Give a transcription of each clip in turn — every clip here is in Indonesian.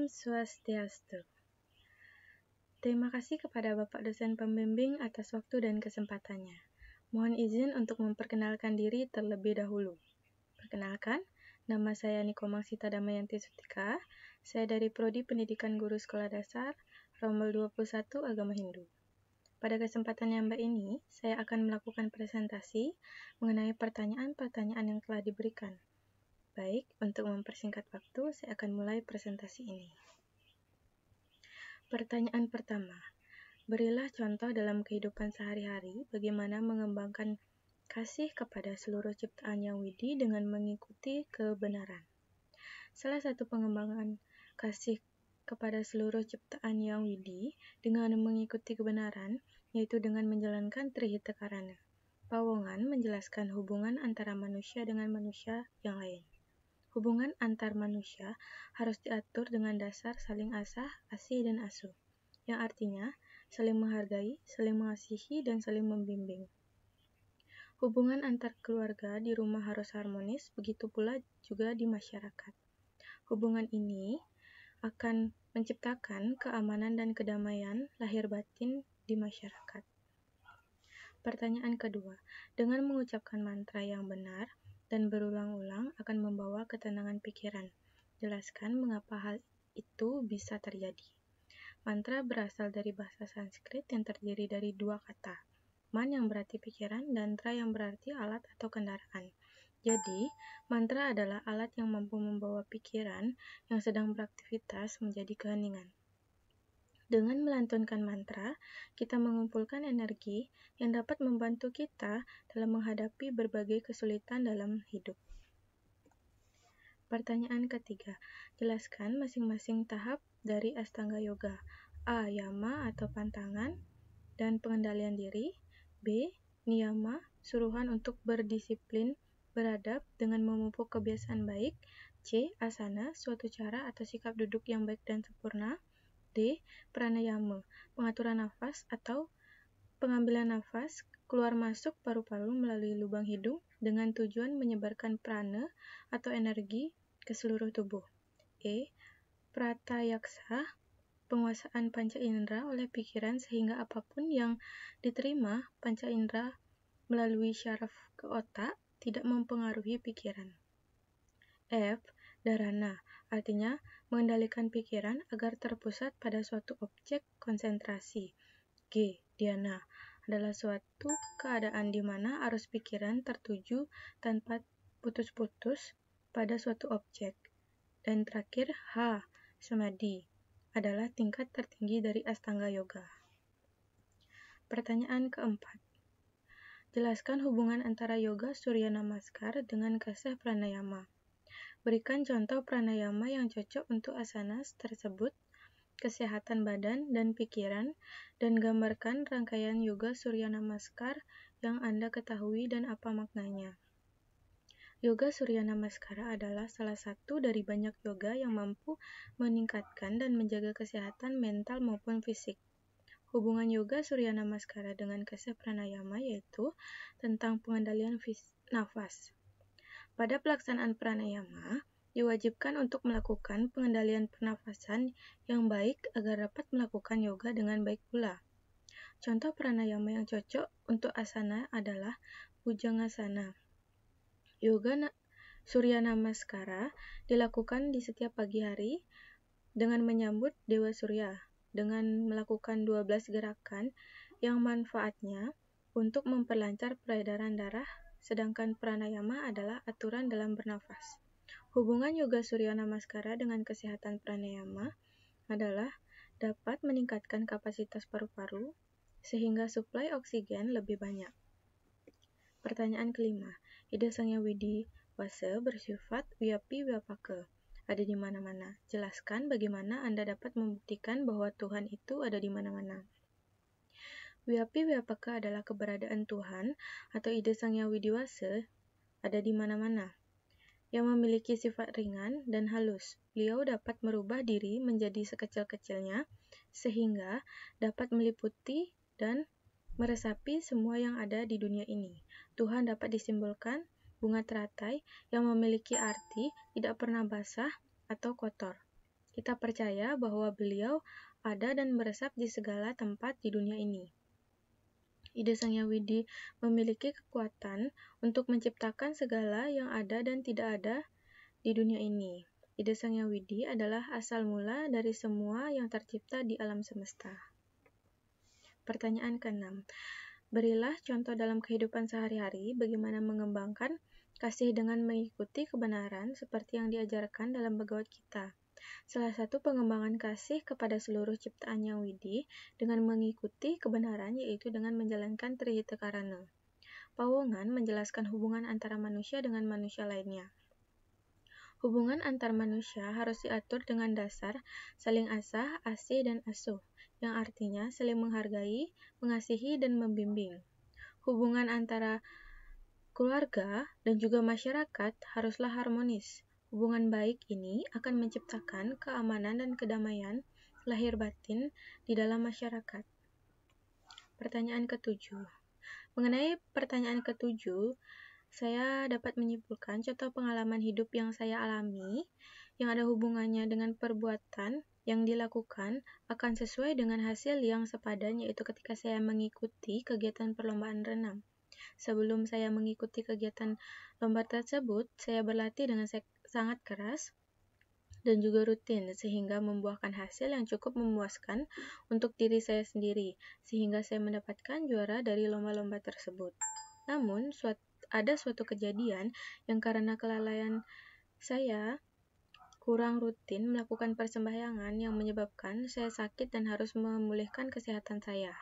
Om Swastiastu. Terima kasih kepada Bapak dosen pembimbing atas waktu dan kesempatannya. Mohon izin untuk memperkenalkan diri terlebih dahulu. Perkenalkan, nama saya Niko Mangsita Damayanti Sutika. Saya dari Prodi Pendidikan Guru Sekolah Dasar, Rombel 21 Agama Hindu. Pada kesempatan yang baik ini, saya akan melakukan presentasi mengenai pertanyaan-pertanyaan yang telah diberikan. Baik, untuk mempersingkat waktu, saya akan mulai presentasi ini. Pertanyaan pertama, berilah contoh dalam kehidupan sehari-hari bagaimana mengembangkan kasih kepada seluruh ciptaan yang widi dengan mengikuti kebenaran. Salah satu pengembangan kasih kepada seluruh ciptaan yang widi dengan mengikuti kebenaran, yaitu dengan menjalankan Trihita Karana. Pawongan menjelaskan hubungan antara manusia dengan manusia yang lain. Hubungan antar manusia harus diatur dengan dasar saling asah, asih, dan asuh, yang artinya saling menghargai, saling mengasihi, dan saling membimbing. Hubungan antar keluarga di rumah harus harmonis, begitu pula juga di masyarakat. Hubungan ini akan menciptakan keamanan dan kedamaian lahir batin di masyarakat. Pertanyaan kedua, dengan mengucapkan mantra yang benar dan berulang-ulang akan membawa ketenangan pikiran. Jelaskan mengapa hal itu bisa terjadi. Mantra berasal dari bahasa Sanskrit yang terdiri dari dua kata, man yang berarti pikiran dan tra yang berarti alat atau kendaraan. Jadi, mantra adalah alat yang mampu membawa pikiran yang sedang beraktivitas menjadi keheningan. Dengan melantunkan mantra, kita mengumpulkan energi yang dapat membantu kita dalam menghadapi berbagai kesulitan dalam hidup. Pertanyaan ketiga, jelaskan masing-masing tahap dari Astanga Yoga. A. Yama atau pantangan dan pengendalian diri. B. Niyama, suruhan untuk berdisiplin, beradab dengan memupuk kebiasaan baik. C. Asana, suatu cara atau sikap duduk yang baik dan sempurna. D. Pranayama, pengaturan nafas atau pengambilan nafas keluar masuk paru-paru melalui lubang hidung dengan tujuan menyebarkan prana atau energi ke seluruh tubuh. E. Pratayaksa, penguasaan panca indera oleh pikiran sehingga apapun yang diterima panca indera melalui syaraf ke otak tidak mempengaruhi pikiran. F. Dharana, artinya mengendalikan pikiran agar terpusat pada suatu objek konsentrasi. G. Dhyana, adalah suatu keadaan di mana arus pikiran tertuju tanpa putus-putus pada suatu objek. Dan terakhir, H. Samadhi, adalah tingkat tertinggi dari Astanga Yoga. Pertanyaan keempat, jelaskan hubungan antara yoga Surya Namaskar dengan kasih pranayama. Berikan contoh pranayama yang cocok untuk asanas tersebut, kesehatan badan dan pikiran, dan gambarkan rangkaian yoga Surya Namaskar yang Anda ketahui dan apa maknanya. Yoga Surya Namaskara adalah salah satu dari banyak yoga yang mampu meningkatkan dan menjaga kesehatan mental maupun fisik. Hubungan yoga Surya Namaskara dengan kasih pranayama yaitu tentang pengendalian nafas. Pada pelaksanaan pranayama, diwajibkan untuk melakukan pengendalian pernafasan yang baik agar dapat melakukan yoga dengan baik pula. Contoh pranayama yang cocok untuk asana adalah Bhujangasana. Yoga Surya Namaskara dilakukan di setiap pagi hari dengan menyambut Dewa Surya dengan melakukan 12 gerakan yang manfaatnya untuk memperlancar peredaran darah, sedangkan pranayama adalah aturan dalam bernafas. Hubungan yoga Surya Namaskara dengan kesehatan pranayama adalah dapat meningkatkan kapasitas paru-paru sehingga suplai oksigen lebih banyak. Pertanyaan kelima, ide Sangya Widi Wasa bersifat Vyapi Vyapaka, ada di mana-mana. Jelaskan bagaimana Anda dapat membuktikan bahwa Tuhan itu ada di mana-mana. Vyapi Vyapaka adalah keberadaan Tuhan atau ide Sangya Widi Wasa ada di mana-mana, yang memiliki sifat ringan dan halus. Beliau dapat merubah diri menjadi sekecil-kecilnya sehingga dapat meliputi dan meresapi semua yang ada di dunia ini. Tuhan dapat disimbolkan bunga teratai yang memiliki arti tidak pernah basah atau kotor. Kita percaya bahwa beliau ada dan meresap di segala tempat di dunia ini. Ide Sang Hyang Widi memiliki kekuatan untuk menciptakan segala yang ada dan tidak ada di dunia ini. Ide Sang Hyang Widi adalah asal mula dari semua yang tercipta di alam semesta. Pertanyaan ke-6. Berilah contoh dalam kehidupan sehari-hari bagaimana mengembangkan kasih dengan mengikuti kebenaran seperti yang diajarkan dalam Bhagavad Gita. Salah satu pengembangan kasih kepada seluruh ciptaan Yang Widi dengan mengikuti kebenaran yaitu dengan menjalankan Trihita Karana. Pawongan menjelaskan hubungan antara manusia dengan manusia lainnya. Hubungan antar manusia harus diatur dengan dasar saling asah, asih, dan asuh, yang artinya saling menghargai, mengasihi, dan membimbing. Hubungan antara keluarga dan juga masyarakat haruslah harmonis. Hubungan baik ini akan menciptakan keamanan dan kedamaian lahir batin di dalam masyarakat. Pertanyaan ke-7. Mengenai pertanyaan ke-7, saya dapat menyimpulkan contoh pengalaman hidup yang saya alami yang ada hubungannya dengan perbuatan yang dilakukan akan sesuai dengan hasil yang sepadan, yaitu ketika saya mengikuti kegiatan perlombaan renang. Sebelum saya mengikuti kegiatan lomba tersebut, saya berlatih dengan sangat keras dan juga rutin, sehingga membuahkan hasil yang cukup memuaskan untuk diri saya sendiri, sehingga saya mendapatkan juara dari lomba-lomba tersebut. Namun, ada suatu kejadian yang karena kelalaian saya kurang rutin melakukan persembahyangan yang menyebabkan saya sakit dan harus memulihkan kesehatan saya.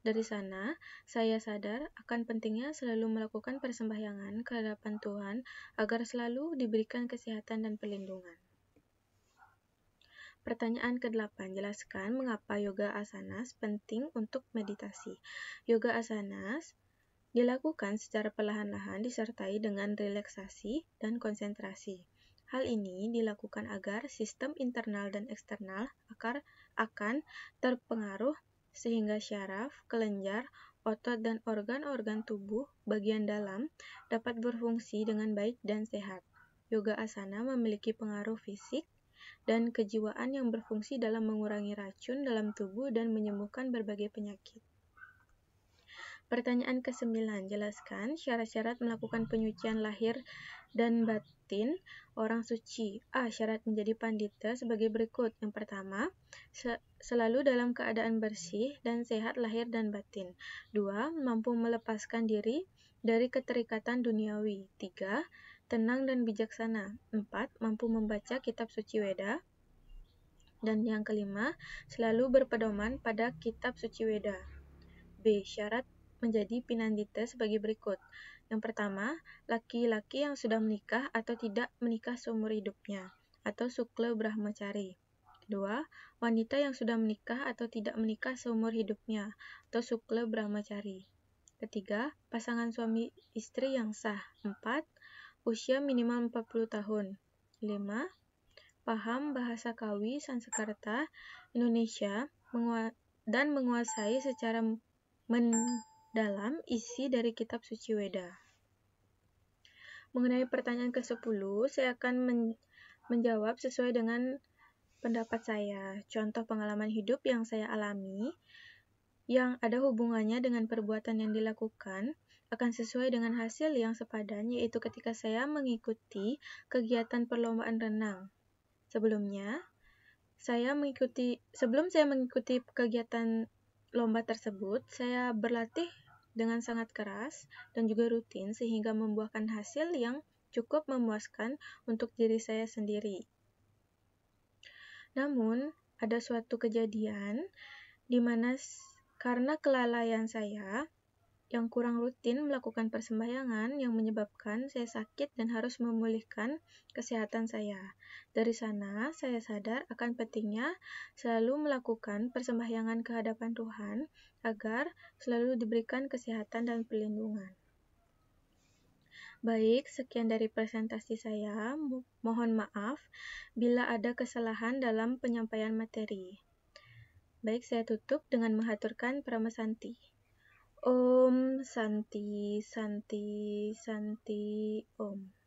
Dari sana, saya sadar akan pentingnya selalu melakukan persembahyangan ke hadapan Tuhan agar selalu diberikan kesehatan dan perlindungan. Pertanyaan ke-8. Jelaskan mengapa yoga asanas penting untuk meditasi. Yoga asanas dilakukan secara perlahan-lahan disertai dengan relaksasi dan konsentrasi. Hal ini dilakukan agar sistem internal dan eksternal akan terpengaruh sehingga syaraf, kelenjar, otot, dan organ-organ tubuh bagian dalam dapat berfungsi dengan baik dan sehat. Yoga asana memiliki pengaruh fisik dan kejiwaan yang berfungsi dalam mengurangi racun dalam tubuh dan menyembuhkan berbagai penyakit. Pertanyaan ke-9. Jelaskan syarat-syarat melakukan penyucian lahir dan batin orang suci. A. Syarat menjadi pandita sebagai berikut. Yang pertama, selalu dalam keadaan bersih dan sehat lahir dan batin. 2. Mampu melepaskan diri dari keterikatan duniawi. 3. Tenang dan bijaksana. 4. Mampu membaca kitab suci Weda. Dan yang kelima, selalu berpedoman pada kitab suci Weda. B. Syarat menjadi pinandita sebagai berikut. Yang pertama, laki-laki yang sudah menikah atau tidak menikah seumur hidupnya, atau sukla brahmacari. Kedua, wanita yang sudah menikah atau tidak menikah seumur hidupnya, atau sukla brahmacari. Ketiga, pasangan suami istri yang sah. 4. Usia minimal 40 tahun. 5. Paham bahasa Kawi, Sanskerta, Indonesia, dan menguasai secara mendalam isi dari kitab suci Weda. Mengenai pertanyaan ke-10, saya akan menjawab sesuai dengan pendapat saya. Contoh pengalaman hidup yang saya alami yang ada hubungannya dengan perbuatan yang dilakukan akan sesuai dengan hasil yang sepadan, yaitu ketika saya mengikuti kegiatan perlombaan renang. Sebelum saya mengikuti kegiatan lomba tersebut, saya berlatih dengan sangat keras dan juga rutin sehingga membuahkan hasil yang cukup memuaskan untuk diri saya sendiri. Namun, ada suatu kejadian di mana karena kelalaian saya yang kurang rutin melakukan persembahyangan yang menyebabkan saya sakit dan harus memulihkan kesehatan saya. Dari sana, saya sadar akan pentingnya selalu melakukan persembahyangan ke hadapan Tuhan agar selalu diberikan kesehatan dan perlindungan. Baik, sekian dari presentasi saya. Mohon maaf bila ada kesalahan dalam penyampaian materi. Baik, saya tutup dengan menghaturkan Pramasanti. Om Santi Santi Santi Om.